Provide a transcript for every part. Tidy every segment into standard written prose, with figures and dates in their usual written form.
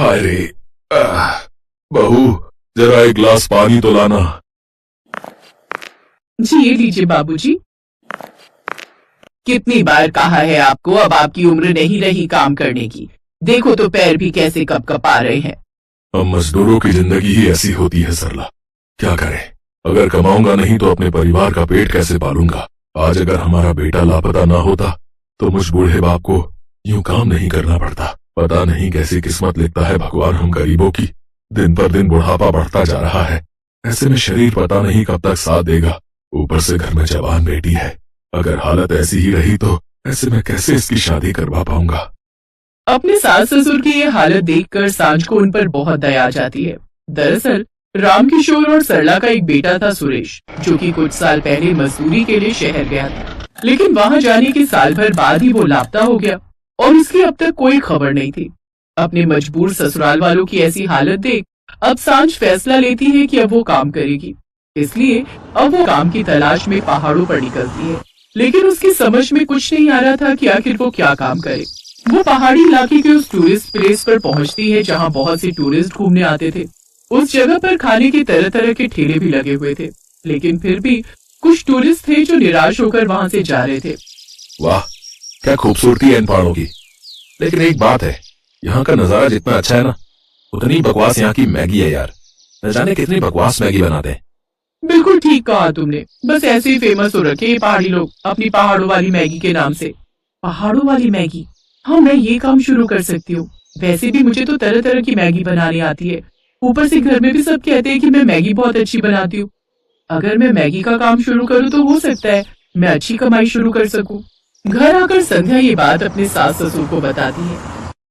हाय रे। बहू, जरा एक गिलास पानी तो लाना। जी ये लीजिए बाबूजी। कितनी बार कहा है आपको, अब आपकी उम्र नहीं रही काम करने की। देखो तो पैर भी कैसे कपकपा रहे हैं। अब मजदूरों की जिंदगी ही ऐसी होती है सरला, क्या करें। अगर कमाऊंगा नहीं तो अपने परिवार का पेट कैसे पालूंगा। आज अगर हमारा बेटा लापता ना होता तो मुझ बूढ़े बाप को यूं काम नहीं करना पड़ता। पता नहीं कैसी किस्मत लिखता है भगवान हम गरीबों की। दिन पर दिन बुढ़ापा बढ़ता जा रहा है, ऐसे में शरीर पता नहीं कब तक साथ देगा। ऊपर से घर में जवान बेटी है। अगर हालत ऐसी ही रही तो ऐसे में कैसे इसकी शादी करवा पाऊंगा। अपने सास ससुर की ये हालत देखकर सांझ को उन पर बहुत दया आ जाती है। दरअसल रामकिशोर और सरला का एक बेटा था सुरेश, जो कि कुछ साल पहले मजदूरी के लिए शहर गया था, लेकिन वहां जाने के साल भर बाद ही वो लापता हो गया और उसकी अब तक कोई खबर नहीं थी। अपने मजबूर ससुराल वालों की ऐसी हालत देख अब सांझ फैसला लेती है कि अब वो काम करेगी। इसलिए अब वो काम की तलाश में पहाड़ों पर निकलती है, लेकिन उसकी समझ में कुछ नहीं आ रहा था कि आखिर वो क्या काम करे। वो पहाड़ी इलाके के उस टूरिस्ट प्लेस पर पहुंचती है जहां बहुत से टूरिस्ट घूमने आते थे। उस जगह पर खाने के तरह तरह के ठेले भी लगे हुए थे, लेकिन फिर भी कुछ टूरिस्ट थे जो निराश होकर वहां से जा रहे थे। वाह, क्या खूबसूरती है इन पहाड़ों की। लेकिन एक बात है, यहाँ का नजारा जितना अच्छा है ना, उतनी बकवास यहाँ की मैगी है यार। न जाने कितनी बकवास मैगी बनाते हैं। बिल्कुल ठीक कहा तुमने। बस ऐसे ही फेमस हो रखे ये पहाड़ी लोग अपनी पहाड़ों वाली मैगी के नाम से। पहाड़ों वाली मैगी, हाँ मैं ये काम शुरू कर सकती हूँ। वैसे भी मुझे तो तरह तरह की मैगी बनानी आती है। ऊपर से घर में भी सब कहते हैं कि मैं मैगी बहुत अच्छी बनाती हूँ। अगर मैं मैगी का काम शुरू करूँ तो हो सकता है मैं अच्छी कमाई शुरू कर सकूं। घर आकर संध्या ये बात अपने सास ससुर को बताती है।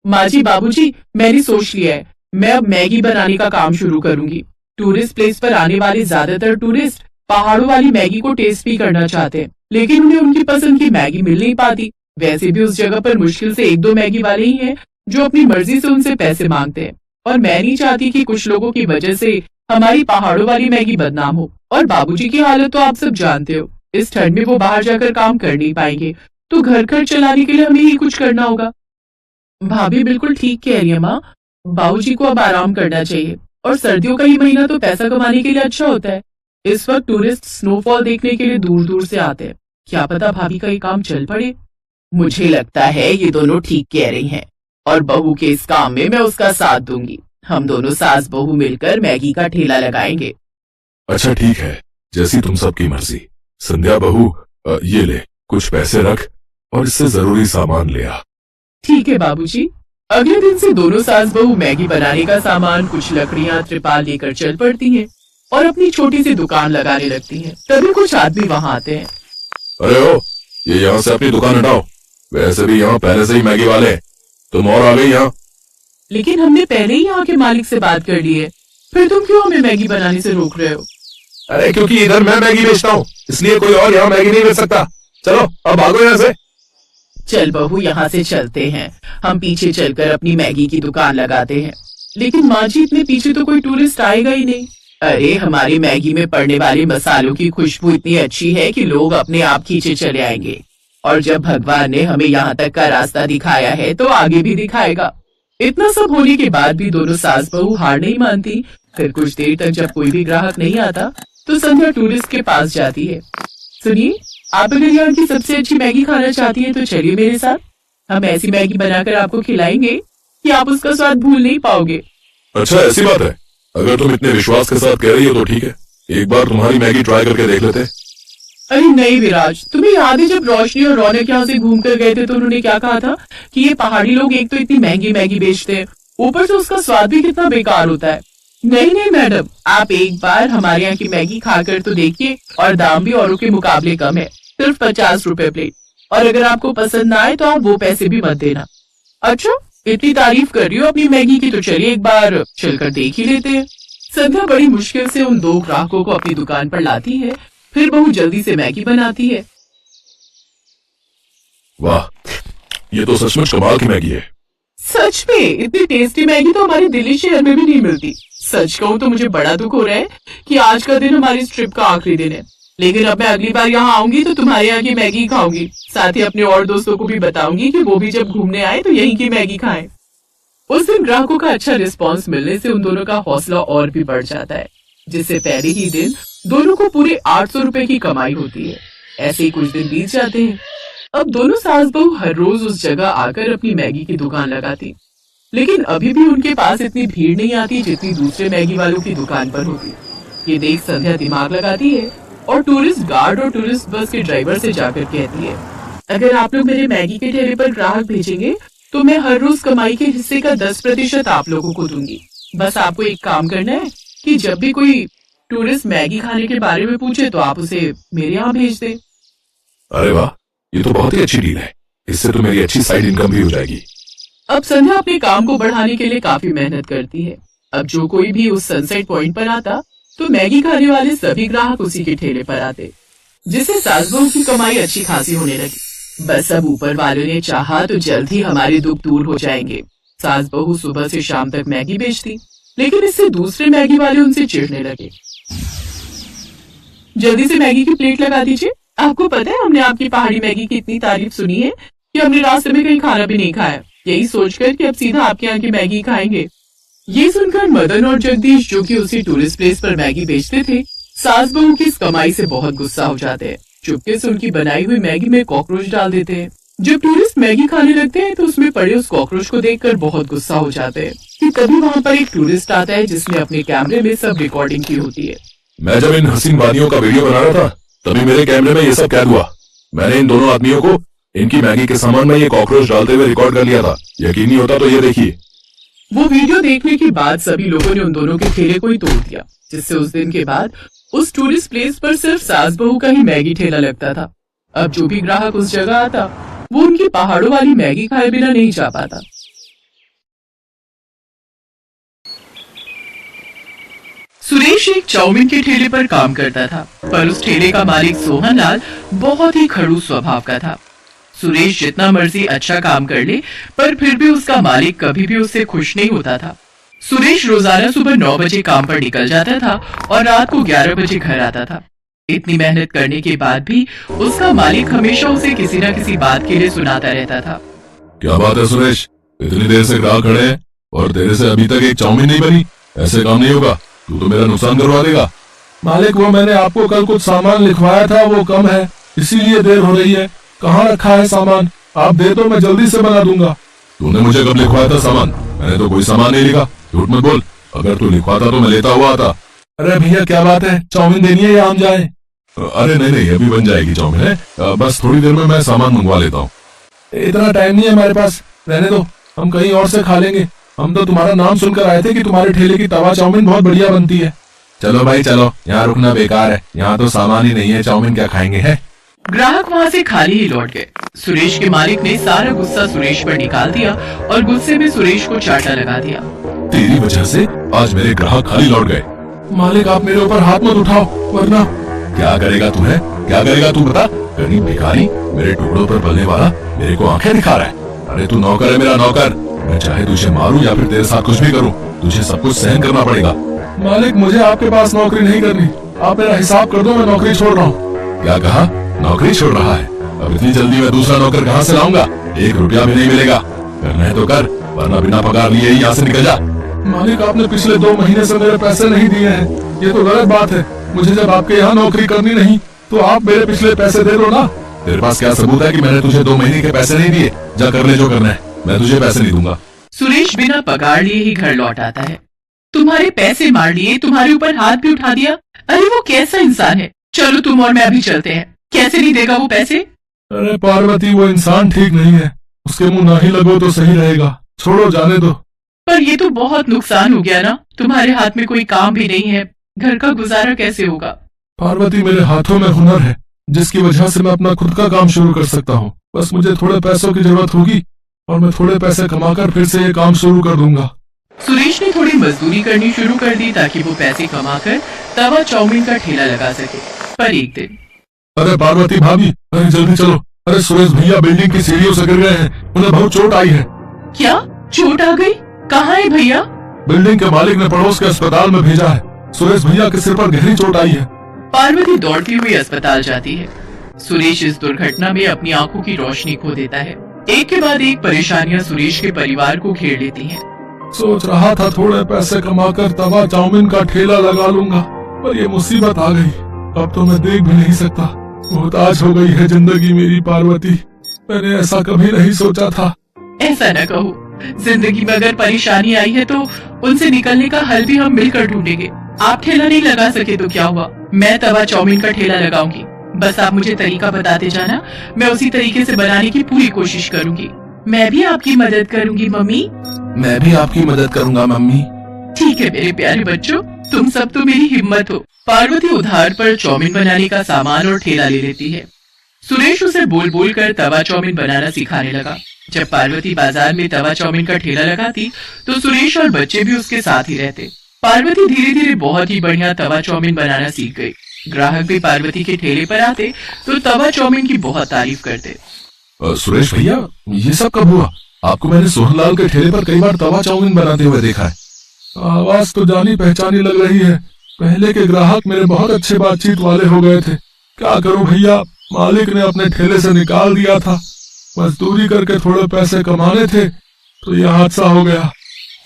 माँ जी, बाबूजी, मैंने सोच लिया है, मैं अब मैगी बनाने का काम शुरू करूंगी। टूरिस्ट प्लेस पर आने वाले ज्यादातर टूरिस्ट पहाड़ों वाली मैगी को टेस्ट भी करना चाहते हैं, लेकिन उन्हें उनकी पसंद की मैगी मिल नहीं पाती। वैसे भी उस जगह पर मुश्किल से 1-2 मैगी वाले ही हैं जो अपनी मर्जी से उनसे पैसे मांगते हैं, और मैं नहीं चाहती कि कुछ लोगों की वजह से हमारी पहाड़ों वाली मैगी बदनाम हो। और बाबूजी की हालत तो आप सब जानते हो, इस ठंड में वो बाहर जाकर काम कर नहीं पाएंगे, तो घर खर्च चलाने के लिए हमें ही कुछ करना होगा। भाभी बिल्कुल ठीक कह रही है माँ, बाबूजी को अब आराम करना चाहिए, और सर्दियों का ही महीना तो पैसा कमाने के लिए अच्छा होता है। इस वक्त टूरिस्ट स्नोफॉल देखने के लिए दूर दूर से आते हैं। क्या पता भाभी का ये काम चल पड़े। मुझे लगता है ये दोनों ठीक कह रही हैं, और बहू के इस काम में मैं उसका साथ दूंगी। हम दोनों सास बहू मिलकर मैगी का ठेला लगाएंगे। अच्छा ठीक है, जैसी तुम सबकी मर्जी। संध्या बहू, ये ले कुछ पैसे रख और इससे जरूरी सामान ले आ। ठीक है बाबूजी। अगले दिन से दोनों सास बहू मैगी बनाने का सामान, कुछ लकड़ियां, त्रिपाल लेकर चल पड़ती हैं और अपनी छोटी सी दुकान लगाने लगती हैं। तभी कुछ आदमी वहां आते हैं। अरे ओ, ये यहाँ से अपनी दुकान हटाओ। वैसे भी यहाँ पहले से ही मैगी वाले हैं, तुम और आ गई यहाँ। लेकिन हमने पहले ही यहाँ के मालिक से बात कर ली है, फिर तुम क्यों हमें मैगी बनाने से रोक रहे हो? अरे क्योंकि इधर मैं मैगी बेचता हूँ, इसलिए कोई और यहाँ मैगी नहीं बेच सकता। चलो अब भागो यहाँ से। चल बहू, यहाँ से चलते हैं। हम पीछे चलकर अपनी मैगी की दुकान लगाते हैं। लेकिन माँ जी, इतने पीछे तो कोई टूरिस्ट आएगा ही नहीं। अरे हमारी मैगी में पड़ने वाले मसालों की खुशबू इतनी अच्छी है कि लोग अपने आप खींचे चले आएंगे, और जब भगवान ने हमें यहाँ तक का रास्ता दिखाया है तो आगे भी दिखाएगा। इतना सब होने के बाद भी दोनों सास बहू हार नहीं मानती। फिर कुछ देर तक जब कोई भी ग्राहक नहीं आता तो संध्या टूरिस्ट के पास जाती है। सुनिए, आप अगर यहाँ की सबसे अच्छी मैगी खाना चाहती हैं तो चलिए मेरे साथ। हम ऐसी मैगी बनाकर आपको खिलाएंगे कि आप उसका स्वाद भूल नहीं पाओगे। अच्छा ऐसी बात है, अगर तुम इतने विश्वास के साथ कह रही हो तो ठीक है, एक बार तुम्हारी मैगी ट्राई करके देख लेते। अरे नहीं विराज, तुम्हें याद है जब रोशनी और रौनक यहाँ से घूम कर गए थे तो उन्होंने क्या कहा था कि ये पहाड़ी लोग एक तो इतनी महंगी मैगी बेचते हैं, ऊपर से उसका स्वाद भी कितना बेकार होता है। नहीं नहीं मैडम, आप एक बार हमारे यहाँ की मैगी खाकर तो देखिए, और दाम भी औरों के मुकाबले कम है, सिर्फ 50 रुपए प्लेट। और अगर आपको पसंद ना आए तो आप वो पैसे भी मत देना। अच्छा, इतनी तारीफ कर रही हो अपनी मैगी की, तो चलिए एक बार चलकर देख ही लेते हैं। संध्या बड़ी मुश्किल से उन 2 ग्राहकों को अपनी दुकान पर लाती है, फिर बहू जल्दी से मैगी बनाती है। वाह, ये तो सचमुच कमाल की मैगी है। सच में इतनी टेस्टी मैगी तो हमारे दिल्ली शहर में भी नहीं मिलती। सच कहूँ तो मुझे बड़ा दुख हो रहा है कि आज का दिन हमारी इस ट्रिप का आखिरी दिन है, लेकिन अब मैं अगली बार यहाँ आऊंगी तो तुम्हारे यहाँ की मैगी खाऊंगी। साथ ही अपने और दोस्तों को भी बताऊंगी कि वो भी जब घूमने आए तो यहीं की मैगी खाएं। उस दिन ग्राहकों का अच्छा रिस्पांस मिलने से उन दोनों का हौसला और भी बढ़ जाता है, जिससे पहले ही दिन दोनों को पूरे 800 रुपए की कमाई होती है। ऐसे ही कुछ दिन बीत जाते हैं। अब दोनों सास बहू हर रोज उस जगह आकर अपनी मैगी की दुकान लगाती, लेकिन अभी भी उनके पास इतनी भीड़ नहीं आती जितनी दूसरे मैगी वालों की दुकान पर होती। ये देख संध्या दिमाग लगाती है और टूरिस्ट गार्ड और टूरिस्ट बस के ड्राइवर से जाकर कहती है, अगर आप लोग मेरे मैगी के ठेले पर ग्राहक भेजेंगे तो मैं हर रोज कमाई के हिस्से का 10% आप लोगों को दूंगी। बस आपको एक काम करना है कि जब भी कोई टूरिस्ट मैगी खाने के बारे में पूछे तो आप उसे मेरे यहाँ भेज दें। अरे वाह, ये तो बहुत ही अच्छी डील है। इससे तो मेरी अच्छी साइड इनकम भी हो जाएगी। अब संध्या अपने काम को बढ़ाने के लिए काफी मेहनत करती है। अब जो कोई भी उस सनसेट पॉइंट पर आता तो मैगी खाने वाले सभी ग्राहक उसी के ठेले पर आते, जिससे सास बहू की कमाई अच्छी खासी होने लगी। बस अब ऊपर वालों ने चाहा तो जल्द ही हमारे दुख दूर हो जाएंगे। सास बहू सुबह से शाम तक मैगी बेचती, लेकिन इससे दूसरे मैगी वाले उनसे चिढ़ने लगे। जल्दी से मैगी की प्लेट लगा दीजिए। आपको पता है हमने आपकी पहाड़ी मैगी की इतनी तारीफ सुनी है कि हमने रास्ते में कहीं खाना भी नहीं खाया, यही सोचकर कि अब सीधा आपके यहाँ की मैगी खाएंगे। ये सुनकर मदन और जगदीश, जो कि उसी टूरिस्ट प्लेस पर मैगी बेचते थे, सास बहू की इस कमाई से बहुत गुस्सा हो जाते हैं। चुपके से उनकी बनाई हुई मैगी में कॉकरोच डाल देते हैं। जब टूरिस्ट मैगी खाने लगते हैं तो उसमें पड़े उस कॉकरोच को देखकर बहुत गुस्सा हो जाते हैं कि तभी वहाँ पर एक टूरिस्ट आता है जिसने अपने कैमरे में सब रिकॉर्डिंग की होती है। मैं जब इन हसीन वादियों का वीडियो बना रहा था तभी मेरे कैमरे में ये सब कैद हुआ। मैंने इन दोनों आदमियों को इनकी मैगी के सामान में ये कॉकरोच डालते हुए रिकॉर्ड कर लिया था। यकीन नहीं होता तो ये देखिए। वो वीडियो देखने के बाद सभी लोगों ने उन दोनों के ठेले को ही तोड़ दिया, जिससे उस दिन के बाद उस टूरिस्ट प्लेस पर सिर्फ सास बहू का ही मैगी ठेला लगता था। अब जो भी ग्राहक उस जगह आता वो उनकी पहाड़ों वाली मैगी खाए बिना नहीं जा पाता। सुरेश एक चाउमीन के ठेले पर काम करता था, पर उस ठेले का मालिक सोहन लाल बहुत ही खड़ूस स्वभाव का था। सुरेश जितना मर्जी अच्छा काम कर ले, पर फिर भी उसका मालिक कभी भी उससे खुश नहीं होता था। सुरेश रोजाना सुबह 9 बजे काम पर निकल जाता था और रात को 11 बजे घर आता था। इतनी मेहनत करने के बाद भी उसका मालिक हमेशा उसे किसी न किसी बात के लिए सुनाता रहता था। क्या बात है सुरेश, इतनी देर से ग्राहक खड़े हैं और तेरे से अभी तक एक चाउमीन नहीं बनी? ऐसे काम नहीं होगा, तू तो मेरा नुकसान करवा देगा। मालिक, वो मैंने आपको कल कुछ सामान लिखवाया था, वो कम है, इसीलिए देर हो रही है। कहाँ रखा है सामान? आप दे तो मैं जल्दी से बना दूंगा। तूने मुझे कब लिखवाया था सामान? मैंने तो कोई सामान नहीं लिखा। झूठ मत बोल, अगर तू लिखवाता तो मैं लेता हुआ आता। अरे भैया क्या बात है, चाउमीन देनी है या हम जाए? अरे नहीं नहीं, अभी बन जाएगी चाउमीन है, बस थोड़ी देर में मैं सामान मंगवा लेता हूँ। इतना टाइम नहीं है हमारे पास, रहने दो, हम कहीं और से खा लेंगे। हम तो तुम्हारा नाम सुनकर आए थे कि तुम्हारे ठेले की तवा चाउमीन बहुत बढ़िया बनती है। चलो भाई चलो, यहाँ रुकना बेकार है, यहाँ तो सामान ही नहीं है, चाउमीन क्या खाएंगे है। ग्राहक वहाँ से खाली ही लौट गए। सुरेश के मालिक ने सारा गुस्सा सुरेश पर निकाल दिया और गुस्से में सुरेश को चाटा लगा दिया। तेरी वजह से आज मेरे ग्राहक खाली लौट गए। मालिक, आप मेरे ऊपर हाथ मत उठाओ, वरना। क्या करेगा तू है, क्या करेगा तू बता? गरीब भिखारी, मेरे टुकड़ों पर पलने वाला, मेरे को आंखें दिखा रहा है। अरे तू नौकर है, मेरा नौकर। मैं चाहे तुझे मारूं या फिर तेरे साथ कुछ भी करूं, तुझे सब कुछ सहन करना पड़ेगा। मालिक, मुझे आपके पास नौकरी नहीं करनी, आप मेरा हिसाब कर दो, मैं नौकरी छोड़ रहा हूँ। क्या कहा? नौकरी छोड़ रहा है? अब इतनी जल्दी मैं दूसरा नौकर कहाँ से लाऊंगा? 1 रुपया भी नहीं मिलेगा। करना है तो कर, वरना बिना पगार लिए ही यहाँ से निकल जा। मालिक, आपने पिछले 2 महीने से मेरे पैसे नहीं दिए हैं, ये तो गलत बात है। मुझे जब आपके यहाँ नौकरी करनी नहीं तो आप मेरे पिछले पैसे दे दो ना। तेरे पास क्या सबूत है कि मैंने तुझे 2 महीने के पैसे नहीं दिए? जा कर ले जो करना है, मैं तुझे पैसे नहीं दूंगा। सुरेश बिना पगार लिए ही घर लौट आता है। तुम्हारे पैसे मार लिए, तुम्हारे ऊपर हाथ भी उठा दिया। अरे वो कैसा इंसान है। चलो तुम और मैं अभी चलते हैं। कैसे नहीं देगा वो पैसे? अरे पार्वती, वो इंसान ठीक नहीं है, उसके मुंह ना ही लगो तो सही रहेगा। छोड़ो, जाने दो। पर ये तो बहुत नुकसान हो गया ना, तुम्हारे हाथ में कोई काम भी नहीं है, घर का गुजारा कैसे होगा? पार्वती, मेरे हाथों में हुनर है जिसकी वजह से मैं अपना खुद का काम शुरू कर सकता हूँ। बस मुझे थोड़े पैसों की जरूरत होगी और मैं थोड़े पैसे कमाकर फिर से ये काम शुरू कर दूंगा। सुरेश ने थोड़ी मजदूरी करनी शुरू कर दी ताकि वो पैसे कमाकर तवा चाउमीन का ठेला लगा सके। पर एक दिन, अरे पार्वती भाभी, अरे जल्दी चलो। अरे सुरेश भैया बिल्डिंग की सीढ़ियों से गिर गए हैं, उन्हें बहुत चोट आई है। क्या चोट आ गई? कहाँ है भैया? बिल्डिंग के मालिक ने पड़ोस के अस्पताल में भेजा है। सुरेश भैया के सिर पर गहरी चोट आई है। पार्वती दौड़ती हुई अस्पताल जाती है। सुरेश इस दुर्घटना में अपनी आंखों की रोशनी खो देता है। एक के बाद एक परेशानियां सुरेश के परिवार को घेर लेती हैं। सोच रहा था थोड़े पैसे कमाकर तवा चाउमीन का ठेला लगा लूंगा, पर ये मुसीबत आ गई। अब तो मैं देख भी नहीं सकता। मोहताज हो गई है जिंदगी मेरी पार्वती। मैंने ऐसा कभी नहीं सोचा था। ऐसा न कहो, जिंदगी में अगर परेशानी आई है तो उनसे निकलने का हल भी हम मिलकर ढूंढेंगे। आप ठेला नहीं लगा सके तो क्या हुआ, मैं तवा चाउमीन का ठेला लगाऊंगी। बस आप मुझे तरीका बताते जाना, मैं उसी तरीके से बनाने की पूरी कोशिश करूंगी। मैं भी आपकी मदद करूंगी मम्मी। मैं भी आपकी मदद करूंगा मम्मी। ठीक है मेरे प्यारे बच्चों, तुम सब तो मेरी हिम्मत हो। पार्वती उधार पर चाउमीन बनाने का सामान और ठेला ले लेती है। सुरेश उसे बोल बोल कर तवा चाउमीन बनाना सिखाने लगा। जब पार्वती बाजार में तवा चाउमीन का ठेला लगाती तो सुरेश और बच्चे भी उसके साथ ही रहते। पार्वती धीरे धीरे बहुत ही बढ़िया तवा चाउमीन बनाना सीख गई। ग्राहक भी पार्वती के ठेले पर आते तो तवा चाउमीन की बहुत तारीफ करते। सुरेश भैया, ये सब कब हुआ? आपको मैंने सोहनलाल के ठेले पर कई बार तवा चाउमीन बनाते हुए देखा है। आवाज तो जानी पहचानी लग रही है। पहले के ग्राहक मेरे बहुत अच्छे बातचीत वाले हो गए थे। क्या करूं भैया, मालिक ने अपने ठेले से निकाल दिया था। मजदूरी करके थोड़े पैसे कमाने थे तो यह हादसा हो गया।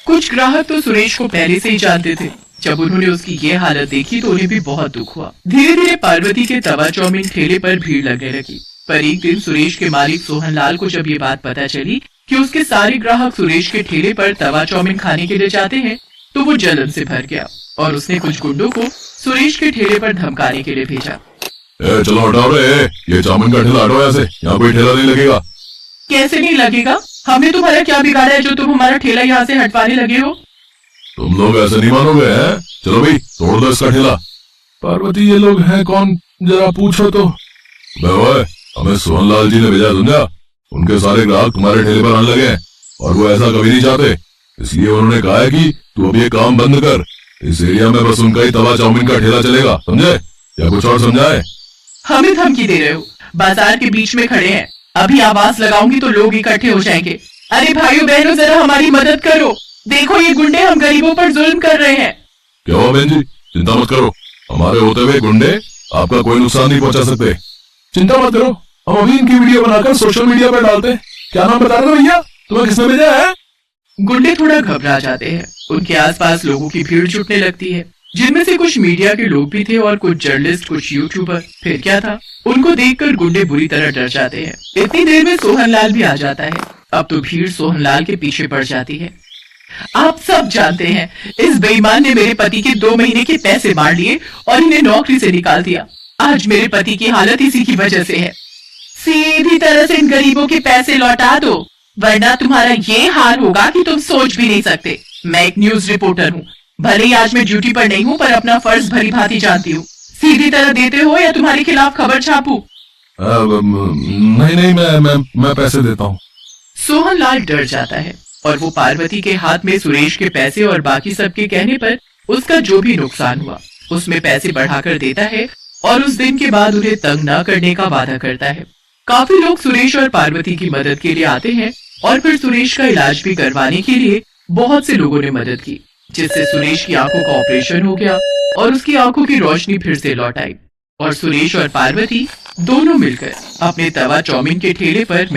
कुछ ग्राहक तो सुरेश को पहले से ही जानते थे। जब उन्होंने उसकी ये हालत देखी तो उन्हें भी बहुत दुख हुआ। धीरे धीरे पार्वती के तवा चाउमीन ठेले पर भीड़ लगने लगी। पर एक दिन सुरेश के मालिक सोहनलाल को जब ये बात पता चली कि उसके सारे ग्राहक सुरेश के ठेले पर तवा चाउमीन खाने के लिए जाते हैं तो वो जलन से भर गया और उसने कुछ गुंडों को सुरेश के ठेले पर धमकाने के लिए भेजा। चलो हटाओ रे, ये चाउमीन का ठेला हटाओ यहाँ से, यहाँ कोई ठेला नहीं लगेगा। कैसे नहीं लगेगा? हमने तुम्हारा क्या बिगाड़ा है जो तुम हमारा ठेला यहाँ से हटवाने लगे हो? तुम लोग ऐसे नहीं मानोगे हैं? चलो भाई तोड़ दो इसका ठेला। पार्वती, ये लोग हैं कौन, जरा पूछो तो। हमें सोहनलाल जी ने भेजा, समझा? उनके सारे ग्राहक तुम्हारे ठेले पर आने लगे हैं और वो ऐसा कभी नहीं चाहते। इसलिए उन्होंने कहा है कि तू अब ये काम बंद कर। इस एरिया में बस उनका ही तवा चाउमीन का ठेला चलेगा, समझे? या कुछ और समझाए? हमें धमकी दे रहे हो? बाजार के बीच में खड़े हैं, अभी आवाज लगाऊंगी तो लोग इकट्ठे हो जाएंगे। अरे भाइयों बहनों, जरा हमारी मदद करो। देखो ये गुंडे हम गरीबों पर जुल्म कर रहे हैं। क्या हुआ बहन जी, चिंता मत करो, हमारे होते हुए गुंडे आपका कोई नुकसान नहीं पहुंचा सकते। चिंता मत करो, हम अभी इनकी वीडियो बनाकर सोशल मीडिया पर डालते हैं। क्या नाम बता रहे हो भैया, तुम्हें किसने भेजा है? गुंडे थोड़ा घबरा जाते हैं। उनके आसपास लोगों की भीड़ जुटने लगती है, जिनमें से कुछ मीडिया के लोग भी थे और कुछ जर्नलिस्ट, कुछ यूट्यूबर। फिर क्या था, उनको देखकर गुंडे बुरी तरह डर जाते हैं। इतनी देर में सोहनलाल भी आ जाता है। अब तो भीड़ सोहनलाल के पीछे पड़ जाती है। आप सब जानते हैं इस बेईमान ने मेरे पति के 2 महीने के पैसे मार लिए और इन्हें नौकरी से निकाल दिया। आज मेरे पति की हालत इसी की वजह से है। सीधी तरह से इन गरीबों के पैसे लौटा दो, वरना तुम्हारा ये हाल होगा कि तुम सोच भी नहीं सकते। मैं एक न्यूज रिपोर्टर हूँ, भले ही आज मैं ड्यूटी पर नहीं हूँ, पर अपना फर्ज भली भांति जानती हूँ। सीधी तरह देते हो या तुम्हारे खिलाफ खबर छापूं? नहीं, मैं पैसे देता हूँ। सोहनलाल डर जाता है और वो पार्वती के हाथ में सुरेश के पैसे और बाकी सबके कहने पर उसका जो भी नुकसान हुआ उसमें पैसे बढ़ाकर देता है और उस दिन के बाद उन्हें तंग न करने का वादा करता है। काफी लोग सुरेश और पार्वती की मदद के लिए आते हैं और फिर सुरेश का इलाज भी करवाने के लिए बहुत से लोगों ने मदद की, जिससे सुरेश की आंखों का ऑपरेशन हो गया और उसकी आंखों की रोशनी फिर से लौट आई और सुरेश और पार्वती दोनों मिलकर अपने तवा चाउमीन के ठेले पर